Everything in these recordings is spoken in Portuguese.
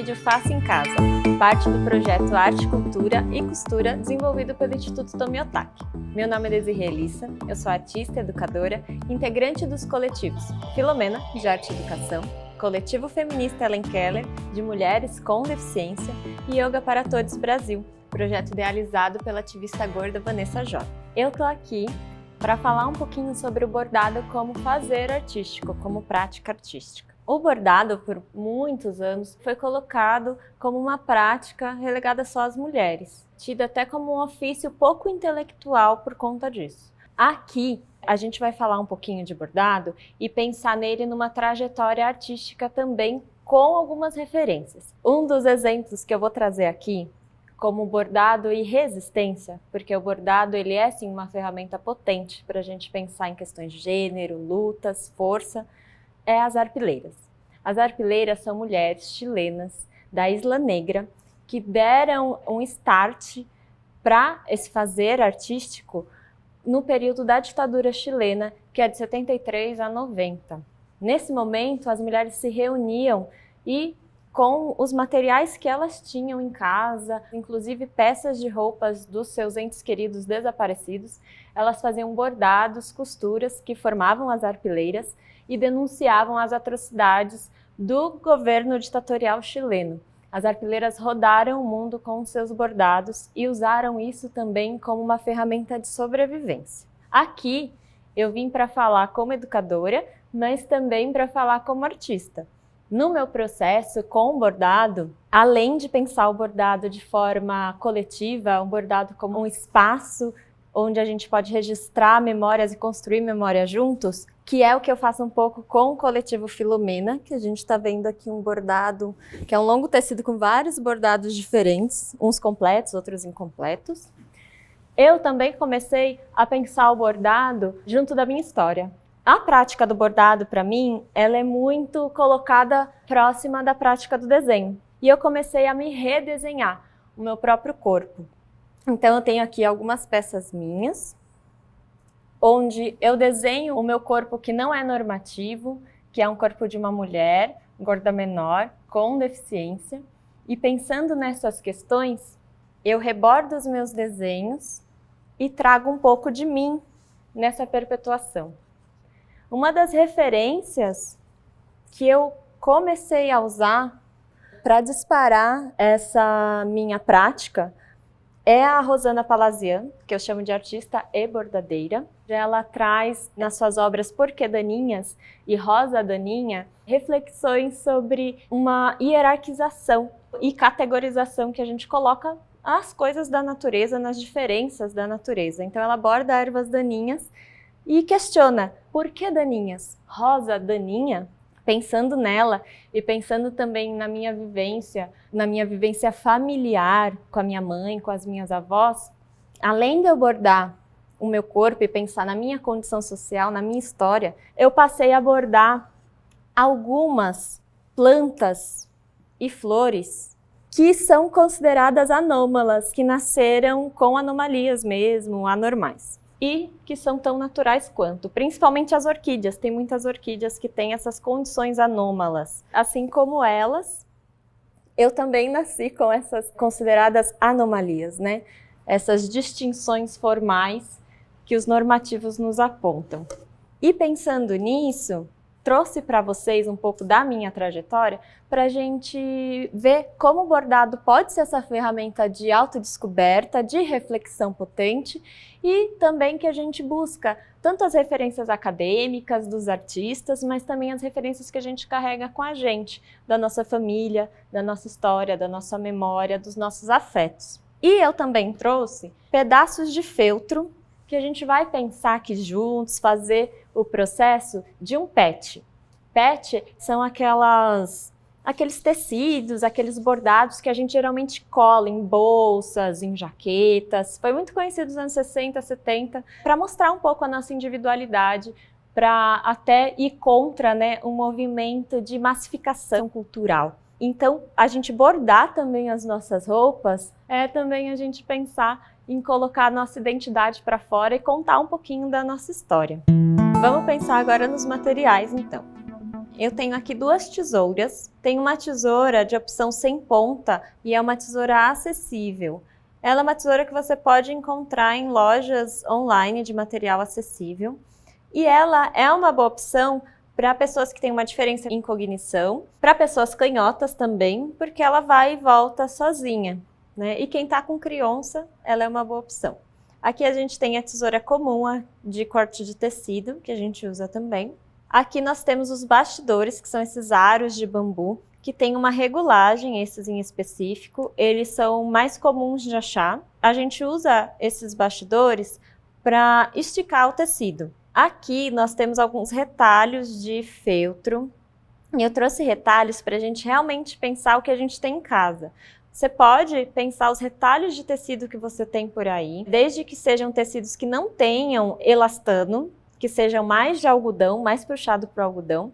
vídeo Faça em Casa, parte do projeto Arte, Cultura e Costura desenvolvido pelo Instituto Tomi Otaki. Meu nome é Desirê Elissa, eu sou artista, educadora, integrante dos coletivos Filomena, de Arte e Educação, Coletivo Feminista Ellen Keller, de Mulheres com Deficiência e Yoga para Todos Brasil, projeto idealizado pela ativista gorda Vanessa J. Eu tô aqui para falar um pouquinho sobre o bordado como fazer artístico, como prática artística. O bordado, por muitos anos, foi colocado como uma prática relegada só às mulheres, tido até como um ofício pouco intelectual por conta disso. Aqui, a gente vai falar um pouquinho de bordado e pensar nele numa trajetória artística também, com algumas referências. Um dos exemplos que eu vou trazer aqui, como bordado e resistência, porque o bordado ele é sim uma ferramenta potente para a gente pensar em questões de gênero, lutas, força, é as arpileiras. As arpileiras são mulheres chilenas da Isla Negra que deram um start para esse fazer artístico no período da ditadura chilena, que é de 73 a 90. Nesse momento, as mulheres se reuniam e, com os materiais que elas tinham em casa, inclusive peças de roupas dos seus entes queridos desaparecidos, elas faziam bordados, costuras que formavam as arpileiras e denunciavam as atrocidades do governo ditatorial chileno. As arpileiras rodaram o mundo com seus bordados e usaram isso também como uma ferramenta de sobrevivência. Aqui eu vim para falar como educadora, mas também para falar como artista. No meu processo com o bordado, além de pensar o bordado de forma coletiva, o bordado como um espaço onde a gente pode registrar memórias e construir memórias juntos, que é o que eu faço um pouco com o coletivo Filomena, que a gente está vendo aqui um bordado, que é um longo tecido com vários bordados diferentes, uns completos, outros incompletos. Eu também comecei a pensar o bordado junto da minha história. A prática do bordado, para mim, ela é muito colocada próxima da prática do desenho. E eu comecei a me redesenhar o meu próprio corpo. Então eu tenho aqui algumas peças minhas, onde eu desenho o meu corpo que não é normativo, que é um corpo de uma mulher, gorda menor, com deficiência. E pensando nessas questões, eu rebordo os meus desenhos e trago um pouco de mim nessa perpetuação. Uma das referências que eu comecei a usar para disparar essa minha prática é a Rosana Palazian, que eu chamo de artista e bordadeira. Ela traz nas suas obras Porquê Daninhas e Rosa Daninha reflexões sobre uma hierarquização e categorização que a gente coloca as coisas da natureza, nas diferenças da natureza. Então ela aborda ervas daninhas e questiona: por que daninhas? Rosa daninha? Pensando nela e pensando também na minha vivência familiar com a minha mãe, com as minhas avós, além de eu bordar o meu corpo e pensar na minha condição social, na minha história, eu passei a bordar algumas plantas e flores que são consideradas anômalas, que nasceram com anomalias mesmo, anormais. E que são tão naturais quanto, principalmente as orquídeas. Tem muitas orquídeas que têm essas condições anômalas. Assim como elas, eu também nasci com essas consideradas anomalias, né? Essas distinções formais que os normativos nos apontam. E pensando nisso, trouxe para vocês um pouco da minha trajetória para a gente ver como o bordado pode ser essa ferramenta de autodescoberta, de reflexão potente e também que a gente busca tanto as referências acadêmicas dos artistas, mas também as referências que a gente carrega com a gente, da nossa família, da nossa história, da nossa memória, dos nossos afetos. E eu também trouxe pedaços de feltro que a gente vai pensar aqui juntos, fazer o processo de um pet. Pet são aqueles tecidos, aqueles bordados que a gente geralmente cola em bolsas, em jaquetas. Foi muito conhecido nos anos 60, 70, para mostrar um pouco a nossa individualidade, para até ir contra, né, um movimento de massificação cultural. Então, a gente bordar também as nossas roupas é também a gente pensar em colocar a nossa identidade para fora e contar um pouquinho da nossa história. Vamos pensar agora nos materiais, então. Eu tenho aqui duas tesouras. Tem uma tesoura de opção sem ponta e é uma tesoura acessível. Ela é uma tesoura que você pode encontrar em lojas online de material acessível. E ela é uma boa opção para pessoas que têm uma diferença em cognição, para pessoas canhotas também, porque ela vai e volta sozinha, né? E quem está com criança, ela é uma boa opção. Aqui a gente tem a tesoura comum de corte de tecido, que a gente usa também. Aqui nós temos os bastidores, que são esses aros de bambu, que tem uma regulagem, esses em específico. Eles são mais comuns de achar. A gente usa esses bastidores para esticar o tecido. Aqui nós temos alguns retalhos de feltro. E eu trouxe retalhos para a gente realmente pensar o que a gente tem em casa. Você pode pensar os retalhos de tecido que você tem por aí, desde que sejam tecidos que não tenham elastano, que sejam mais de algodão, mais puxado para o algodão.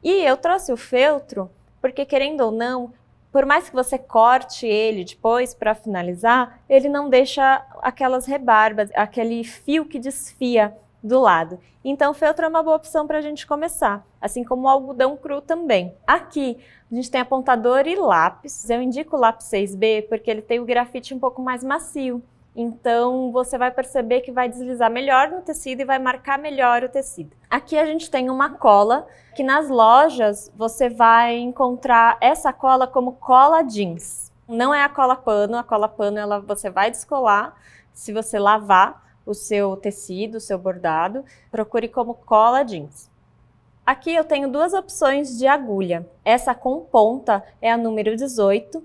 E eu trouxe o feltro porque, querendo ou não, por mais que você corte ele depois para finalizar, ele não deixa aquelas rebarbas, aquele fio que desfia do lado. Então o feltro é uma boa opção para a gente começar, assim como o algodão cru também. Aqui a gente tem apontador e lápis. Eu indico o lápis 6B porque ele tem o grafite um pouco mais macio. Então você vai perceber que vai deslizar melhor no tecido e vai marcar melhor o tecido. Aqui a gente tem uma cola, que nas lojas você vai encontrar essa cola como cola jeans. Não é a cola pano você vai descolar se você lavar o seu tecido, o seu bordado. Procure como cola jeans. Aqui eu tenho duas opções de agulha. Essa com ponta é a número 18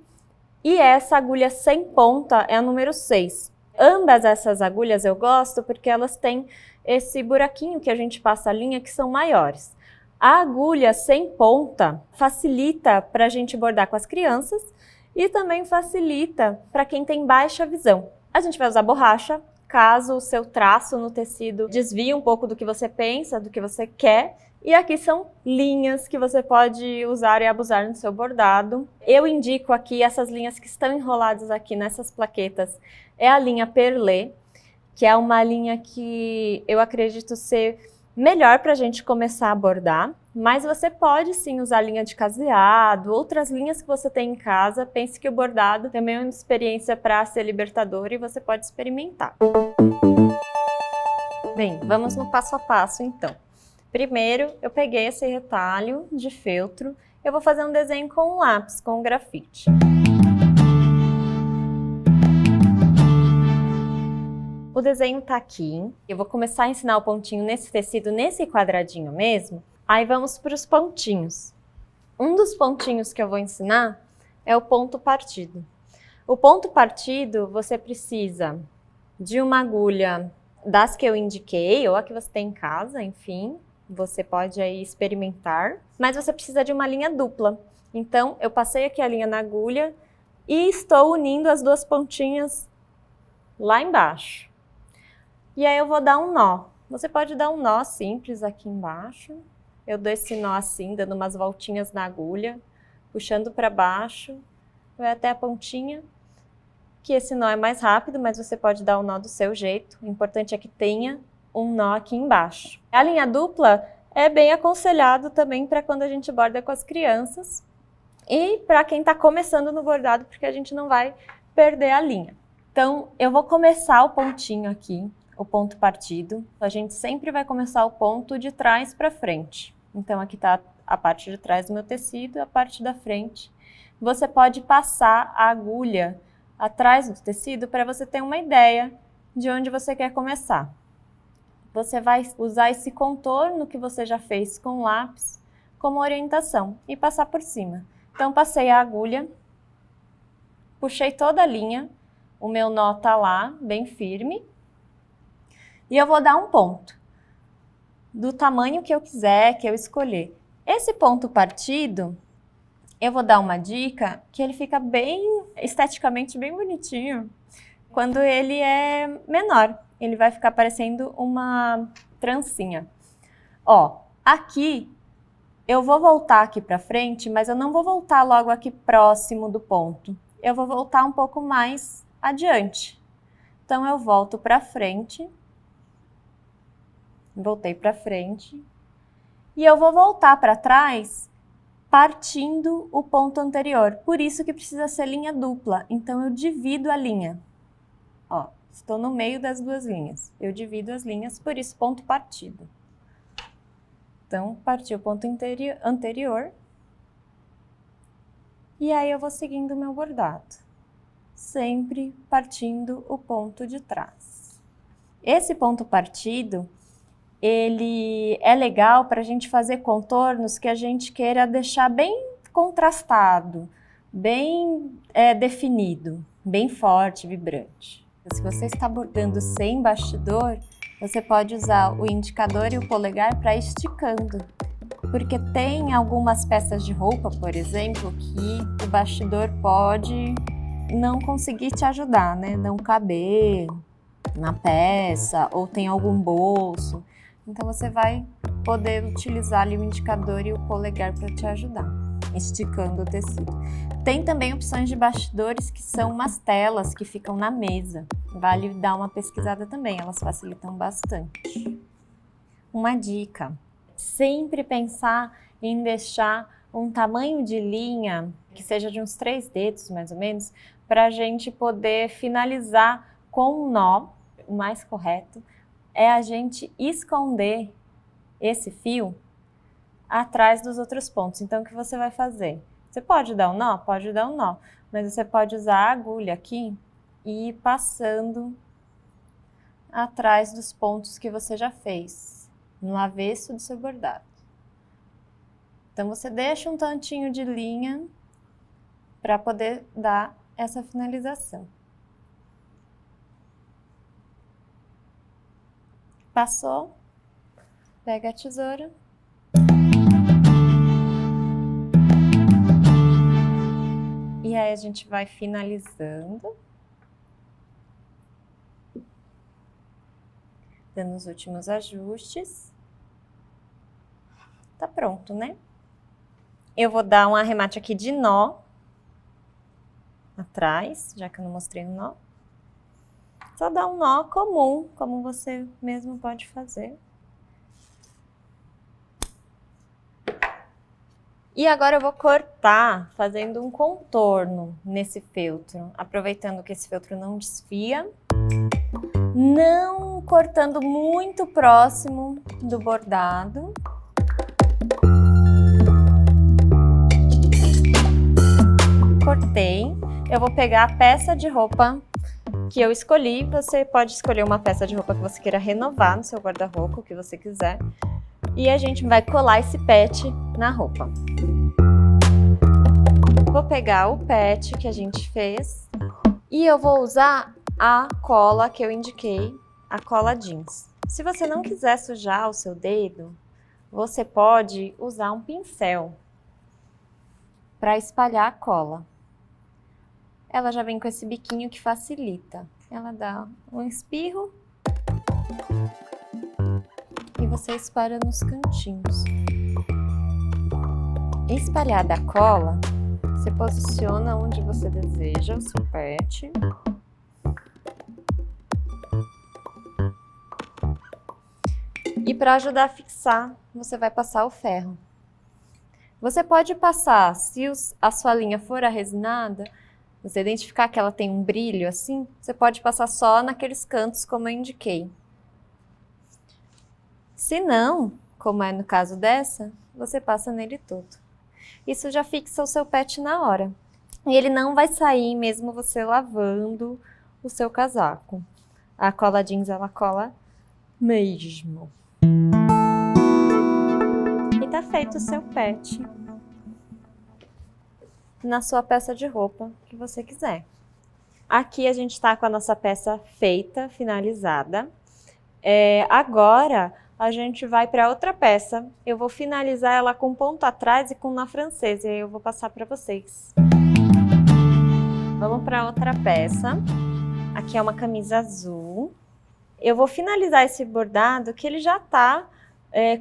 e essa agulha sem ponta é a número 6. Ambas essas agulhas eu gosto porque elas têm esse buraquinho que a gente passa a linha que são maiores. A agulha sem ponta facilita para a gente bordar com as crianças e também facilita para quem tem baixa visão. A gente vai usar borracha, caso o seu traço no tecido desvie um pouco do que você pensa, do que você quer. E aqui são linhas que você pode usar e abusar no seu bordado. Eu indico aqui essas linhas que estão enroladas aqui nessas plaquetas. É a linha Perlé, que é uma linha que eu acredito ser melhor para a gente começar a bordar. Mas você pode sim usar linha de caseado, outras linhas que você tem em casa. Pense que o bordado também é uma experiência para ser libertadora e você pode experimentar. Bem, vamos no passo a passo então. Primeiro, eu peguei esse retalho de feltro, eu vou fazer um desenho com um lápis, com um grafite. O desenho tá aqui, eu vou começar a ensinar o pontinho nesse tecido, nesse quadradinho mesmo, aí vamos para os pontinhos. Um dos pontinhos que eu vou ensinar é o ponto partido. O ponto partido, você precisa de uma agulha das que eu indiquei, ou a que você tem em casa, enfim. Você pode aí experimentar, mas você precisa de uma linha dupla. Então, eu passei aqui a linha na agulha e estou unindo as duas pontinhas lá embaixo. E aí eu vou dar um nó. Você pode dar um nó simples aqui embaixo. Eu dou esse nó assim, dando umas voltinhas na agulha, puxando para baixo, vai até a pontinha. Que esse nó é mais rápido, mas você pode dar o nó do seu jeito. O importante é que tenha um nó aqui embaixo. A linha dupla é bem aconselhado também para quando a gente borda com as crianças e para quem está começando no bordado, porque a gente não vai perder a linha. Então, eu vou começar o pontinho aqui, o ponto partido. A gente sempre vai começar o ponto de trás para frente. Então, aqui está a parte de trás do meu tecido, a parte da frente. Você pode passar a agulha atrás do tecido para você ter uma ideia de onde você quer começar. Você vai usar esse contorno que você já fez com lápis como orientação e passar por cima. Então, passei a agulha, puxei toda a linha, o meu nó tá lá, bem firme, e eu vou dar um ponto, do tamanho que eu quiser, que eu escolher. Esse ponto partido, eu vou dar uma dica que ele fica bem, esteticamente bem bonitinho, quando ele é menor. Ele vai ficar parecendo uma trancinha. Ó, aqui eu vou voltar aqui para frente, mas eu não vou voltar logo aqui próximo do ponto. Eu vou voltar um pouco mais adiante. Então eu volto para frente. Voltei para frente. E eu vou voltar para trás partindo o ponto anterior. Por isso que precisa ser linha dupla. Então eu divido a linha. Ó, estou no meio das duas linhas. Eu divido as linhas, por isso ponto partido. Então, parti o ponto anterior. E aí eu vou seguindo o meu bordado, sempre partindo o ponto de trás. Esse ponto partido, ele é legal para a gente fazer contornos que a gente queira deixar bem contrastado, bem definido, bem forte, vibrante. Se você está bordando sem bastidor, você pode usar o indicador e o polegar para ir esticando. Porque tem algumas peças de roupa, por exemplo, que o bastidor pode não conseguir te ajudar, né? Não caber na peça ou tem algum bolso. Então você vai poder utilizar ali o indicador e o polegar para te ajudar, esticando o tecido. Tem também opções de bastidores que são umas telas que ficam na mesa. Vale dar uma pesquisada também, elas facilitam bastante. Uma dica: sempre pensar em deixar um tamanho de linha que seja de uns 3 dedos, mais ou menos, para a gente poder finalizar com um nó. O mais correto é a gente esconder esse fio atrás dos outros pontos. Então, o que você vai fazer? Você pode dar um nó? Pode dar um nó, mas você pode usar a agulha aqui e ir passando atrás dos pontos que você já fez, no avesso do seu bordado. Então, você deixa um tantinho de linha para poder dar essa finalização. Passou, pega a tesoura. E aí a gente vai finalizando. Dando os últimos ajustes. Tá pronto, né? Eu vou dar um arremate aqui de nó atrás, já que eu não mostrei o nó. Só dá um nó comum, como você mesmo pode fazer. E agora eu vou cortar fazendo um contorno nesse feltro, aproveitando que esse feltro não desfia. Não cortando muito próximo do bordado. Cortei. Eu vou pegar a peça de roupa que eu escolhi. Você pode escolher uma peça de roupa que você queira renovar no seu guarda-roupa, o que você quiser. E a gente vai colar esse pet na roupa. Vou pegar o pet que a gente fez e eu vou usar a cola que eu indiquei, a cola jeans. Se você não quiser sujar o seu dedo, você pode usar um pincel para espalhar a cola. Ela já vem com esse biquinho que facilita. Ela dá um espirro e você espalha nos cantinhos. Espalhada a cola, você posiciona onde você deseja o seu pet. E para ajudar a fixar, você vai passar o ferro. Você pode passar, se a sua linha for arresinada, você identificar que ela tem um brilho assim, você pode passar só naqueles cantos como eu indiquei. Se não, como é no caso dessa, você passa nele todo. Isso já fixa o seu pet na hora. E ele não vai sair mesmo você lavando o seu casaco. A cola jeans, ela cola mesmo. E tá feito o seu pet na sua peça de roupa que você quiser. Aqui a gente tá com a nossa peça feita, finalizada. Agora a gente vai para outra peça. Eu vou finalizar ela com ponto atrás e com nó francês, e aí eu vou passar para vocês. Vamos para outra peça. Aqui é uma camisa azul. Eu vou finalizar esse bordado, que ele já tá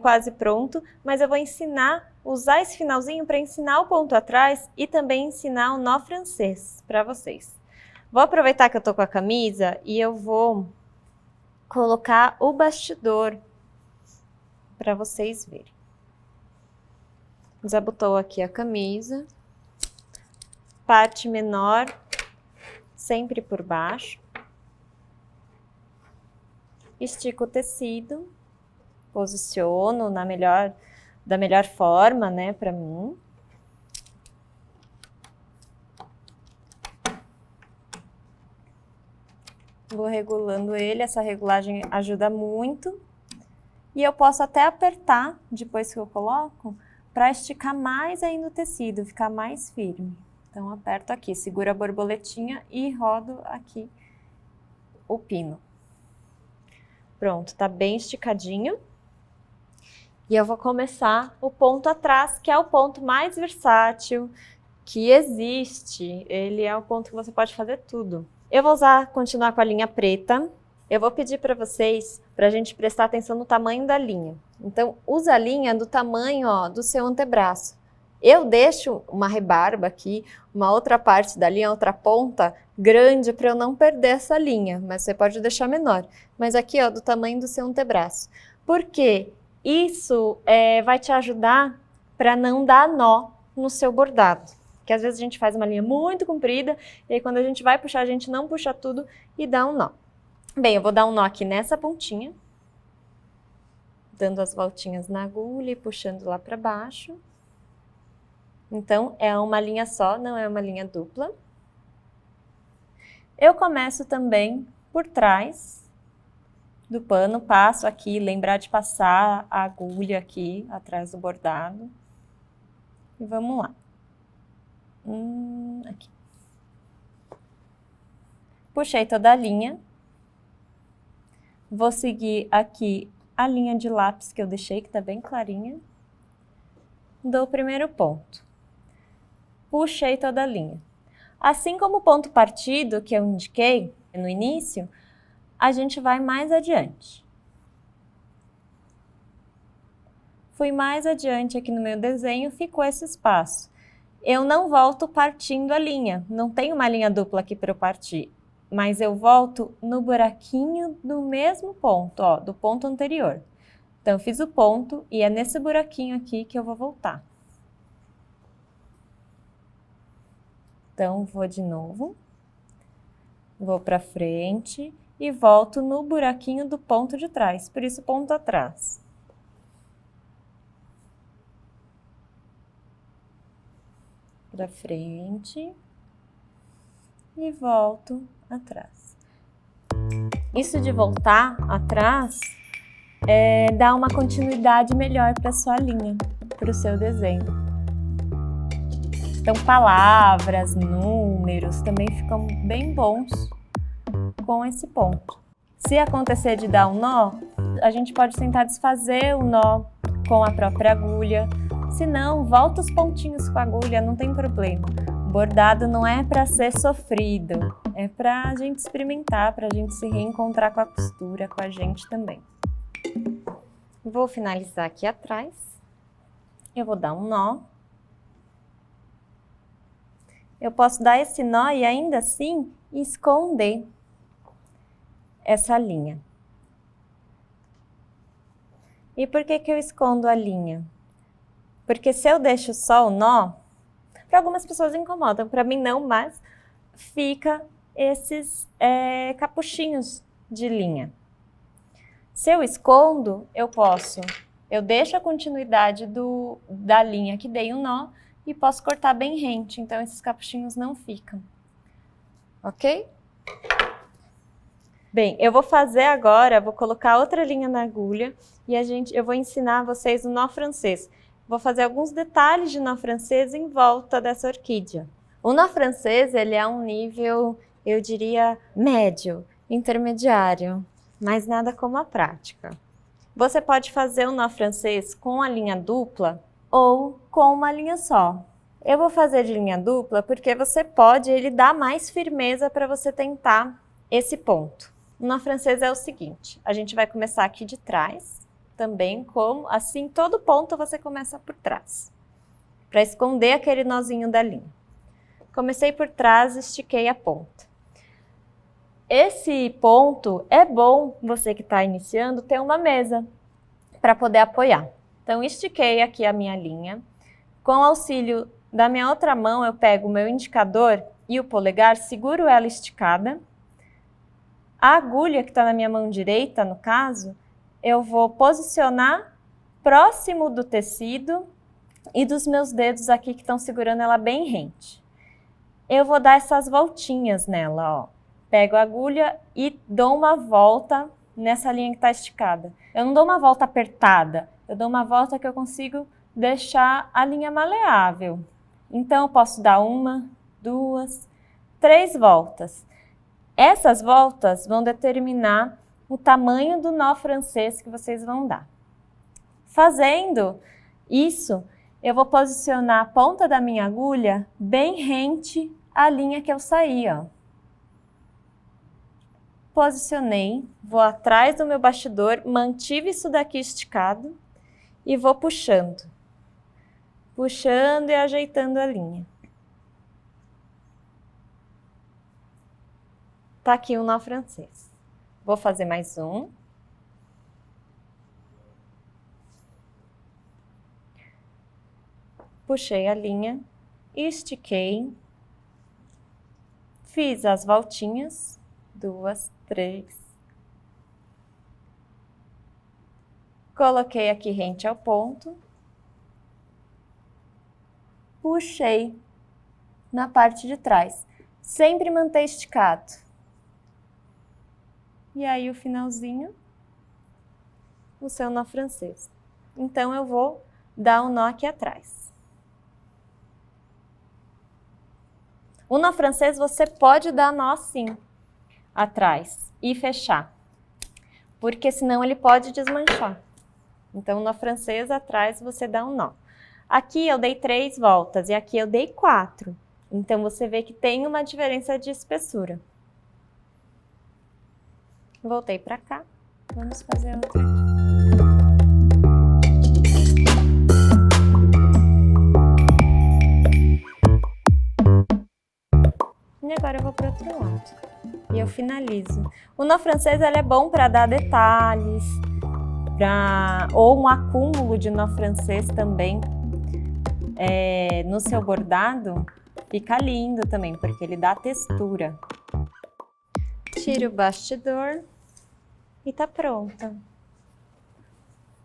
quase pronto, mas eu vou usar esse finalzinho para ensinar o ponto atrás e também ensinar o nó francês para vocês. Vou aproveitar que eu tô com a camisa e eu vou colocar o bastidor para vocês verem. Desabotou aqui a camisa. Parte menor, sempre por baixo. Estico o tecido. Posiciono da melhor forma, né, pra mim. Vou regulando ele, essa regulagem ajuda muito. E eu posso até apertar, depois que eu coloco, para esticar mais ainda o tecido, ficar mais firme. Então, aperto aqui, seguro a borboletinha e rodo aqui o pino. Pronto, tá bem esticadinho. E eu vou começar o ponto atrás, que é o ponto mais versátil que existe. Ele é o ponto que você pode fazer tudo. Eu vou continuar com a linha preta. Eu vou pedir para vocês, para a gente prestar atenção no tamanho da linha. Então, usa a linha do tamanho, ó, do seu antebraço. Eu deixo uma rebarba aqui, uma outra parte da linha, outra ponta grande para eu não perder essa linha, mas você pode deixar menor. Mas aqui, ó, do tamanho do seu antebraço. Por quê? Isso vai te ajudar para não dar nó no seu bordado. Porque às vezes a gente faz uma linha muito comprida e aí quando a gente vai puxar, a gente não puxa tudo e dá um nó. Bem, eu vou dar um nó aqui nessa pontinha, dando as voltinhas na agulha e puxando lá para baixo. Então, é uma linha só, não é uma linha dupla. Eu começo também por trás do pano, passo aqui, lembrar de passar a agulha aqui atrás do bordado. E vamos lá. Aqui. Puxei toda a linha. Vou seguir aqui a linha de lápis que eu deixei, que tá bem clarinha. Dou o primeiro ponto. Puxei toda a linha. Assim como o ponto partido que eu indiquei no início, a gente vai mais adiante. Fui mais adiante aqui no meu desenho, ficou esse espaço. Eu não volto partindo a linha, não tem uma linha dupla aqui para eu partir, mas eu volto no buraquinho do mesmo ponto, ó, do ponto anterior. Então, eu fiz o ponto e é nesse buraquinho aqui que eu vou voltar. Então, vou de novo, vou para frente e volto no buraquinho do ponto de trás, por isso ponto atrás. Para frente e volto atrás. Isso de voltar atrás dá uma continuidade melhor para sua linha, para o seu desenho. Então, palavras, números também ficam bem bons com esse ponto. Se acontecer de dar um nó, a gente pode tentar desfazer o nó com a própria agulha. Se não, volta os pontinhos com a agulha, não tem problema. Bordado não é para ser sofrido, é para a gente experimentar, para a gente se reencontrar com a costura, com a gente também. Vou finalizar aqui atrás. Eu vou dar um nó. Eu posso dar esse nó e ainda assim esconder essa linha. E por que eu escondo a linha? Porque se eu deixo só o nó, para algumas pessoas incomodam, para mim não, mas fica esses capuchinhos de linha. Se eu escondo, eu deixo a continuidade da linha que dei um nó e posso cortar bem rente, então esses capuchinhos não ficam, ok? Bem, eu vou fazer agora, vou colocar outra linha na agulha e eu vou ensinar vocês o nó francês. Vou fazer alguns detalhes de nó francês em volta dessa orquídea. O nó francês, ele é um nível, eu diria, médio, intermediário, mas nada como a prática. Você pode fazer o nó francês com a linha dupla ou com uma linha só. Eu vou fazer de linha dupla porque ele dá mais firmeza para você tentar esse ponto. O nó francês é o seguinte, a gente vai começar aqui de trás, também como, assim, todo ponto você começa por trás, para esconder aquele nozinho da linha. Comecei por trás, estiquei a ponta. Esse ponto, é bom, você que está iniciando, ter uma mesa para poder apoiar. Então, estiquei aqui a minha linha, Com o auxílio da minha outra mão, eu pego o meu indicador e o polegar, seguro ela esticada. A agulha que está na minha mão direita, no caso, eu vou posicionar próximo do tecido e dos meus dedos aqui que estão segurando ela bem rente. Eu vou dar essas voltinhas nela, ó. Pego a agulha e dou uma volta nessa linha que está esticada. Eu não dou uma volta apertada, eu dou uma volta que eu consigo deixar a linha maleável. Então, eu posso dar 1, 2, 3 voltas. Essas voltas vão determinar o tamanho do nó francês que vocês vão dar. Fazendo isso, eu vou posicionar a ponta da minha agulha bem rente à linha que eu saí, ó. Posicionei, vou atrás do meu bastidor, mantive isso daqui esticado e vou puxando. Puxando e ajeitando a linha. Tá aqui o nó francês. Vou fazer mais um. Puxei a linha, estiquei. Fiz as voltinhas, 2, 3. Coloquei aqui rente ao ponto. Puxei na parte de trás. Sempre manter esticado. E aí o finalzinho, o seu nó francês. Então eu vou dar um nó aqui atrás. O nó francês você pode dar nó assim, atrás, e fechar. Porque senão ele pode desmanchar. Então o nó francês atrás você dá um nó. Aqui eu dei 3 voltas e aqui eu dei 4. Então você vê que tem uma diferença de espessura. Voltei para cá. Vamos fazer outra aqui. E agora eu vou para o outro lado. E eu finalizo. O nó francês ele é bom para dar detalhes, ou um acúmulo de nó francês também. No seu bordado, fica lindo também, porque ele dá textura. Tiro o bastidor e tá pronta.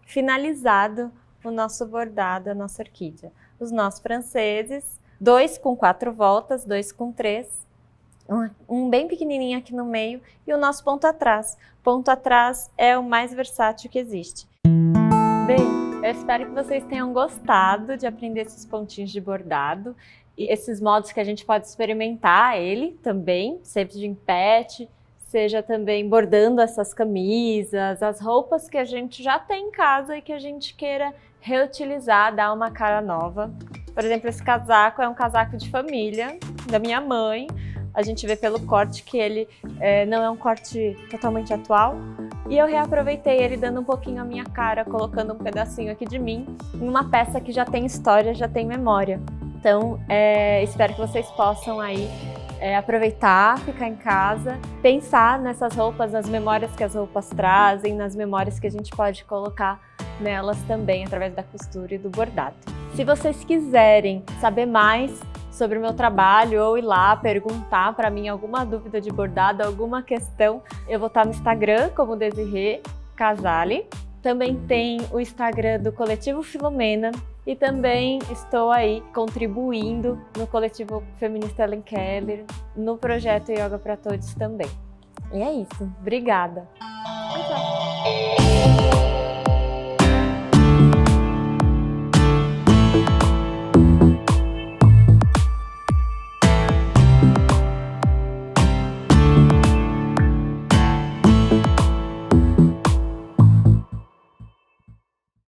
Finalizado o nosso bordado, a nossa orquídea. Os nós franceses, 2 com 4 voltas, 2 com 3. Um bem pequenininho aqui no meio e o nosso ponto atrás. Ponto atrás é o mais versátil que existe. Bem, eu espero que vocês tenham gostado de aprender esses pontinhos de bordado e esses modos que a gente pode experimentar ele também, seja de pet, seja também bordando essas camisas, as roupas que a gente já tem em casa e que a gente queira reutilizar, dar uma cara nova. Por exemplo, esse casaco é um casaco de família da minha mãe. A gente vê pelo corte que ele não é um corte totalmente atual. E eu reaproveitei ele dando um pouquinho a minha cara, colocando um pedacinho aqui de mim, em uma peça que já tem história, já tem memória. Então, espero que vocês possam aí aproveitar, ficar em casa, pensar nessas roupas, nas memórias que as roupas trazem, nas memórias que a gente pode colocar nelas também, através da costura e do bordado. Se vocês quiserem saber mais sobre o meu trabalho ou ir lá perguntar para mim alguma dúvida de bordado, alguma questão, eu vou estar no Instagram como Desirê Casale. Também tem o Instagram do Coletivo Filomena e também estou aí contribuindo no Coletivo Feminista Ellen Keller, no projeto Yoga para Todos também. E é isso. Obrigada!